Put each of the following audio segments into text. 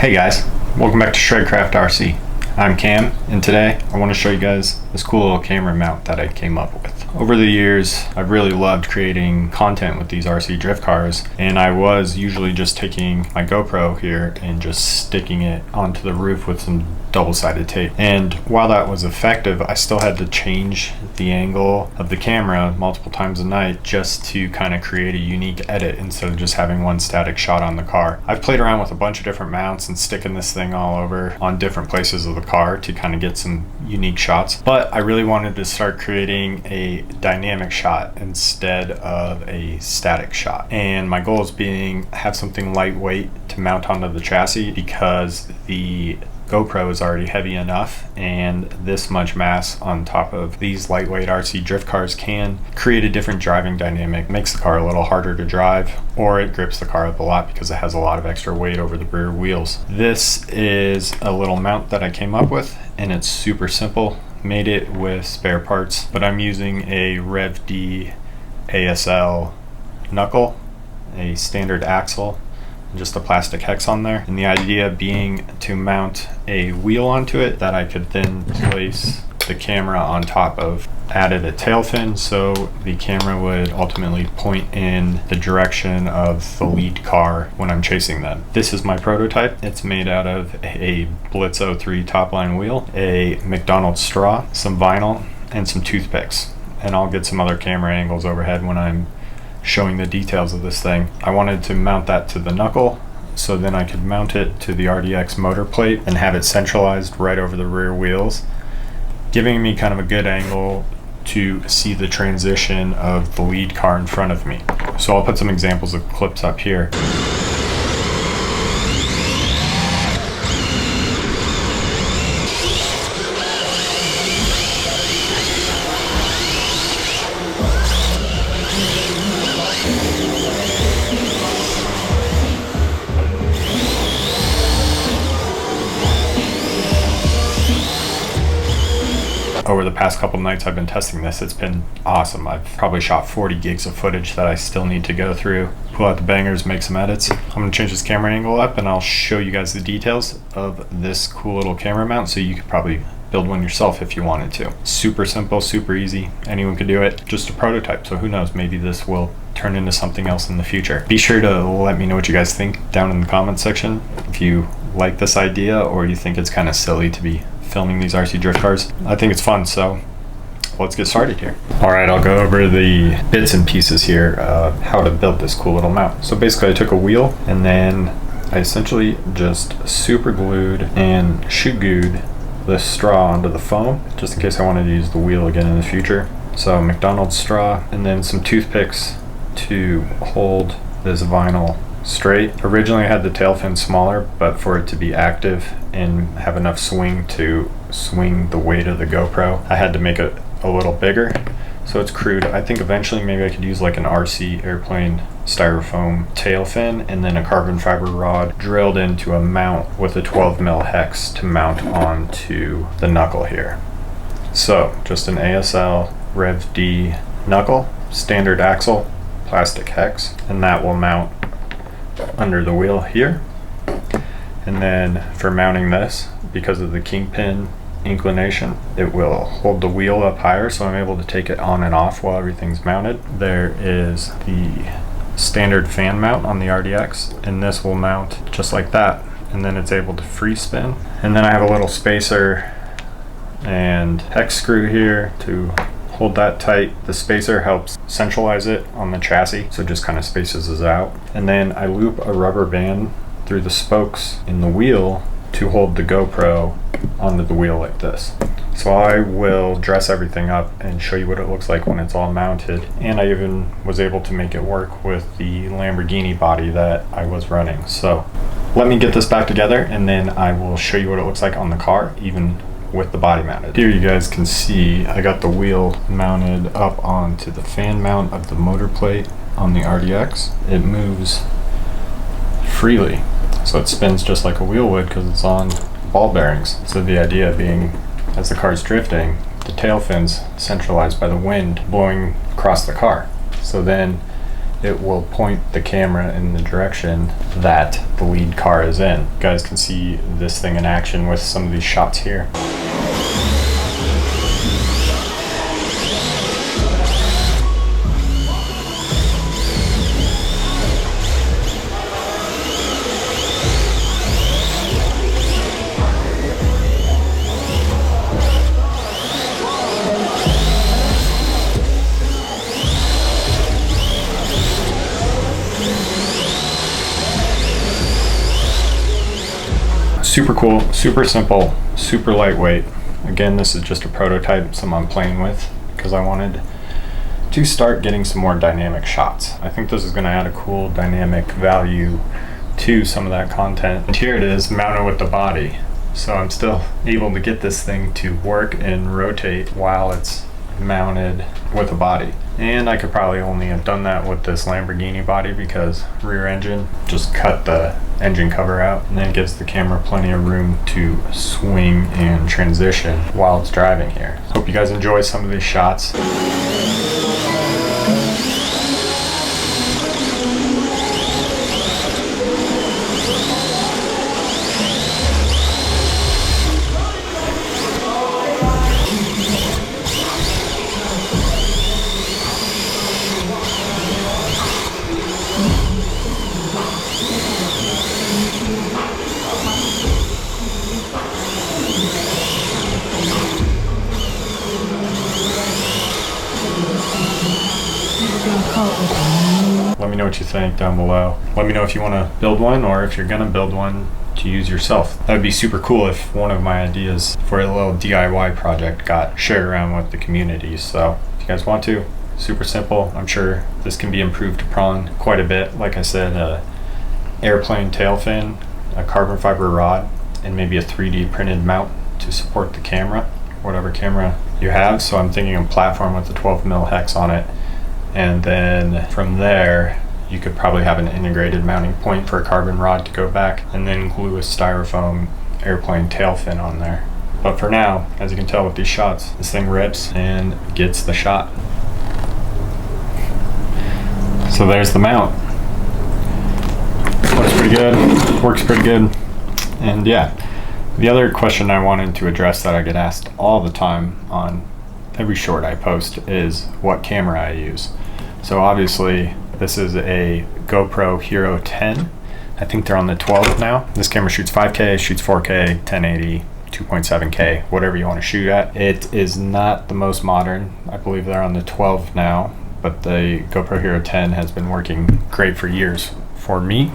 Hey guys, welcome back to Shredcraft RC. I'm Cam, and today I want to show you guys this cool little camera mount that I came up with. Over the years, I've really loved creating content with these RC drift cars, and I was usually just taking my GoPro here and just sticking it onto the roof with some double-sided tape. And while that was effective, I still had to change the angle of the camera multiple times a night just to kind of create a unique edit instead of just having one static shot on the car. I've played around with a bunch of different mounts and sticking this thing all over on different places of the car to kind of get some unique shots, but I really wanted to start creating a dynamic shot instead of a static shot. And my goal is being have something lightweight to mount onto the chassis because the GoPro is already heavy enough, and this much mass on top of these lightweight RC drift cars can create a different driving dynamic. Makes the car a little harder to drive, or it grips the car up a lot because it has a lot of extra weight over the rear wheels. This is a little mount that I came up with, and it's super simple. Made it with spare parts, but I'm using a Rev D ASL knuckle, a standard axle, just a plastic hex on there, and the idea being to mount a wheel onto it that I could then place the camera on top of. Added a tail fin so the camera would ultimately point in the direction of the lead car when I'm chasing them. This is my prototype. It's made out of a Blitz 03 top line wheel, a McDonald's straw, some vinyl, and some toothpicks. And I'll get some other camera angles overhead when I'm showing the details of this thing. I wanted to mount that to the knuckle so then I could mount it to the RDX motor plate and have it centralized right over the rear wheels, giving me kind of a good angle to see the transition of the lead car in front of me. So I'll put some examples of clips up here. Over the past couple nights I've been testing this. It's been awesome. I've probably shot 40 gigs of footage that I still need to go through, pull out the bangers, make some edits. I'm going to change this camera angle up and I'll show you guys the details of this cool little camera mount so you could probably build one yourself if you wanted to. Super simple, super easy. Anyone could do it. Just a prototype, so who knows, maybe this will turn into something else in the future. Be sure to let me know what you guys think down in the comments section. If you like this idea or you think it's kind of silly to be filming these RC drift cars. I think it's fun, so let's get started here. Alright, I'll go over the bits and pieces here, how to build this cool little mount. So basically I took a wheel and then I essentially just super glued and shoot gooed this straw onto the foam, just in case I wanted to use the wheel again in the future. So McDonald's straw and then some toothpicks to hold this vinyl straight. Originally I had the tail fin smaller, but for it to be active and have enough swing to swing the weight of the GoPro, I had to make it a little bigger. So it's crude. I think eventually maybe I could use like an RC airplane styrofoam tail fin and then a carbon fiber rod drilled into a mount with a 12mm hex to mount onto the knuckle here. So just an ASL Rev D knuckle, standard axle, plastic hex, and that will mount under the wheel here. And then for mounting this, because of the kingpin inclination, it will hold the wheel up higher so I'm able to take it on and off while everything's mounted. There is the standard fan mount on the RDX, and this will mount just like that, and then it's able to free spin. And then I have a little spacer and hex screw here to hold that tight. The spacer helps centralize it on the chassis, so it just kind of spaces us out. And then I loop a rubber band through the spokes in the wheel to hold the GoPro onto the wheel like this. So I will dress everything up and show you what it looks like when it's all mounted. And I even was able to make it work with the Lamborghini body that I was running. So let me get this back together and then I will show you what it looks like on the car, even with the body mounted. Here you guys can see I got the wheel mounted up onto the fan mount of the motor plate on the RDX. It moves freely, so it spins just like a wheel would because it's on ball bearings. So the idea being, as the car's drifting, the tail fin's centralized by the wind blowing across the car. So then it will point the camera in the direction that the lead car is in. You guys can see this thing in action with some of these shots here. Super cool, super simple, super lightweight. Again, this is just a prototype, some I'm playing with because I wanted to start getting some more dynamic shots. I think this is going to add a cool dynamic value to some of that content. And here it is mounted with the body. So I'm still able to get this thing to work and rotate while it's mounted with a body. And I could probably only have done that with this Lamborghini body because rear engine, just cut the engine cover out, and then it gives the camera plenty of room to swing and transition while it's driving here. Hope you guys enjoy some of these shots. Let me know what you think down below. Let me know if you want to build one or if you're gonna build one to use yourself. That would be super cool if one of my ideas for a little DIY project got shared around with the community. So if you guys want to, super simple. I'm sure this can be improved upon quite a bit. Like I said, airplane tail fin, a carbon fiber rod, and maybe a 3D printed mount to support the camera, whatever camera you have. So I'm thinking a platform with a 12mm hex on it. And then from there, you could probably have an integrated mounting point for a carbon rod to go back, and then glue a styrofoam airplane tail fin on there. But for now, as you can tell with these shots, this thing rips and gets the shot. So there's the mount. Looks pretty good, works pretty good. And yeah, the other question I wanted to address that I get asked all the time on every short I post is what camera I use. So obviously this is a GoPro Hero 10. I think they're on the 12 now. This camera shoots 5K, shoots 4K, 1080, 2.7K, whatever you want to shoot at. It is not the most modern. I believe they're on the 12 now, but the GoPro Hero 10 has been working great for years. For me,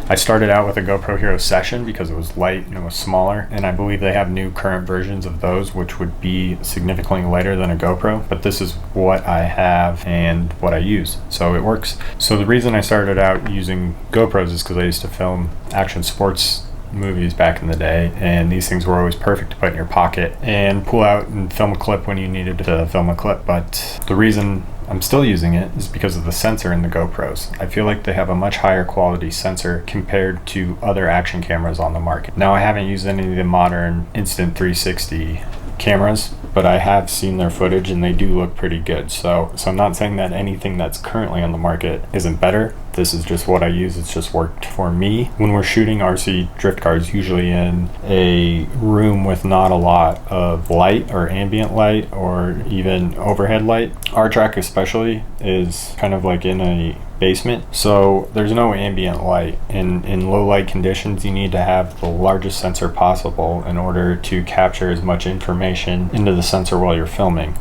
I started out with a GoPro Hero Session because it was light and it was smaller, and I believe they have new current versions of those which would be significantly lighter than a GoPro, but this is what I have and what I use, so it works. So the reason I started out using GoPros is because I used to film action sports movies back in the day, and these things were always perfect to put in your pocket and pull out and film a clip when you needed to film a clip. But the reason I'm still using it is because of the sensor in the GoPros. I feel like they have a much higher quality sensor compared to other action cameras on the market. Now, I haven't used any of the modern Instant 360 cameras, but I have seen their footage and they do look pretty good. So I'm not saying that anything that's currently on the market isn't better. This is just what I use. It's just worked for me. When we're shooting RC drift cars, usually in a room with not a lot of light or ambient light or even overhead light, our track especially is kind of like in a basement, so there's no ambient light. In low light conditions, you need to have the largest sensor possible in order to capture as much information into the sensor while you're filming.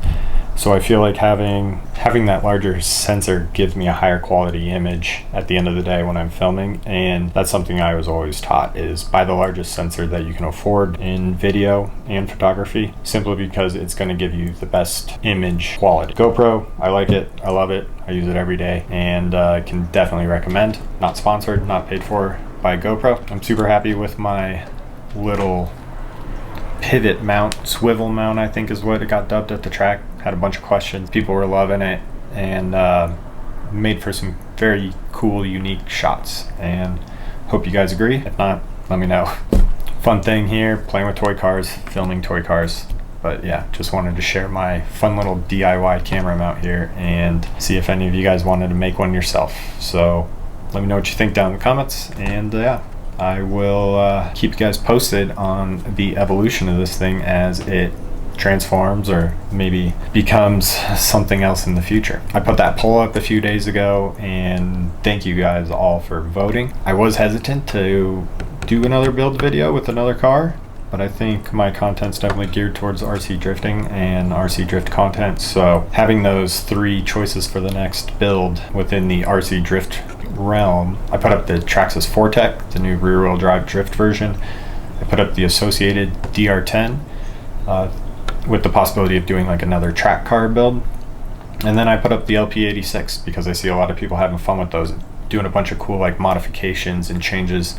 So I feel like having that larger sensor gives me a higher quality image at the end of the day when I'm filming, and that's something I was always taught, is buy the largest sensor that you can afford in video and photography, simply because it's going to give you the best image quality. GoPro, I like it, I love it, I use it every day, and can definitely recommend. Not sponsored, not paid for by GoPro. I'm super happy with my little pivot mount, swivel mount I think is what it got dubbed at the track. Had a bunch of questions, people were loving it, and made for some very cool, unique shots, and hope you guys agree. If not, let me know. Fun thing here, playing with toy cars, filming toy cars, But yeah, just wanted to share my fun little DIY camera mount here and see if any of you guys wanted to make one yourself. So let me know what you think down in the comments, and yeah, I will keep you guys posted on the evolution of this thing as it transforms or maybe becomes something else in the future. I put that poll up a few days ago, and thank you guys all for voting. I was hesitant to do another build video with another car, but I think my content's definitely geared towards RC drifting and RC drift content, so having those 3 choices for the next build within the RC drift realm. I put up the Traxxas Fortec, the new rear-wheel drive drift version. I put up the associated DR10 with the possibility of doing like another track car build, and then I put up the LP86 because I see a lot of people having fun with those, doing a bunch of cool like modifications and changes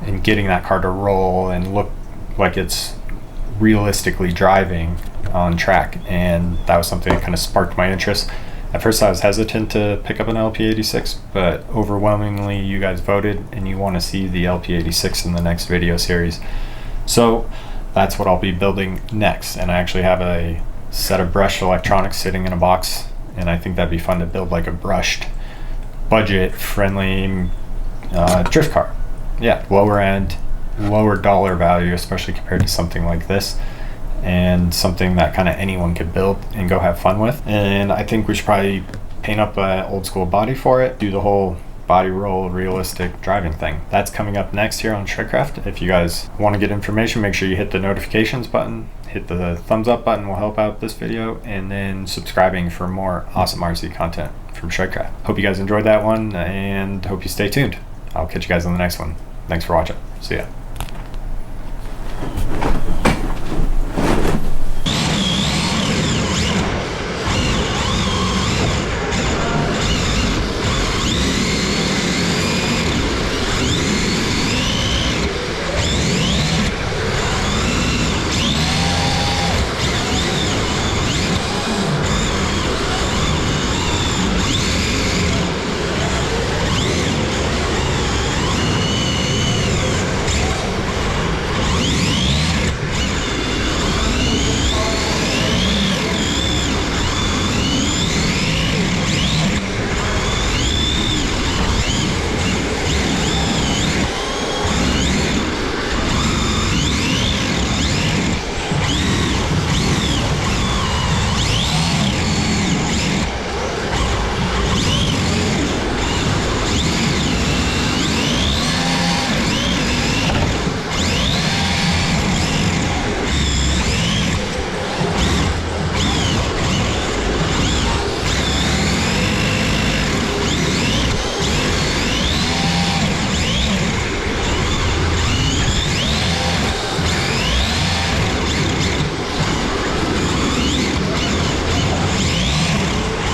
and getting that car to roll and look like it's realistically driving on track, and that was something that kind of sparked my interest. At first I was hesitant to pick up an LP86, but overwhelmingly you guys voted and you want to see the LP86 in the next video series. So that's what I'll be building next, and I actually have a set of brushed electronics sitting in a box, and I think that'd be fun to build like a brushed, budget-friendly drift car. Yeah, lower end, lower dollar value, especially compared to something like this, and something that kind of anyone could build and go have fun with. And I think we should probably paint up an old school body for it, do the whole body roll realistic driving thing. That's coming up next here on Shredcraft. If you guys want to get information, make sure you hit the notifications button, hit the thumbs up button, will help out this video, and then subscribing for more awesome RC content from Shredcraft. Hope you guys enjoyed that one, and hope you stay tuned. I'll catch you guys on the next one. Thanks for watching. See ya.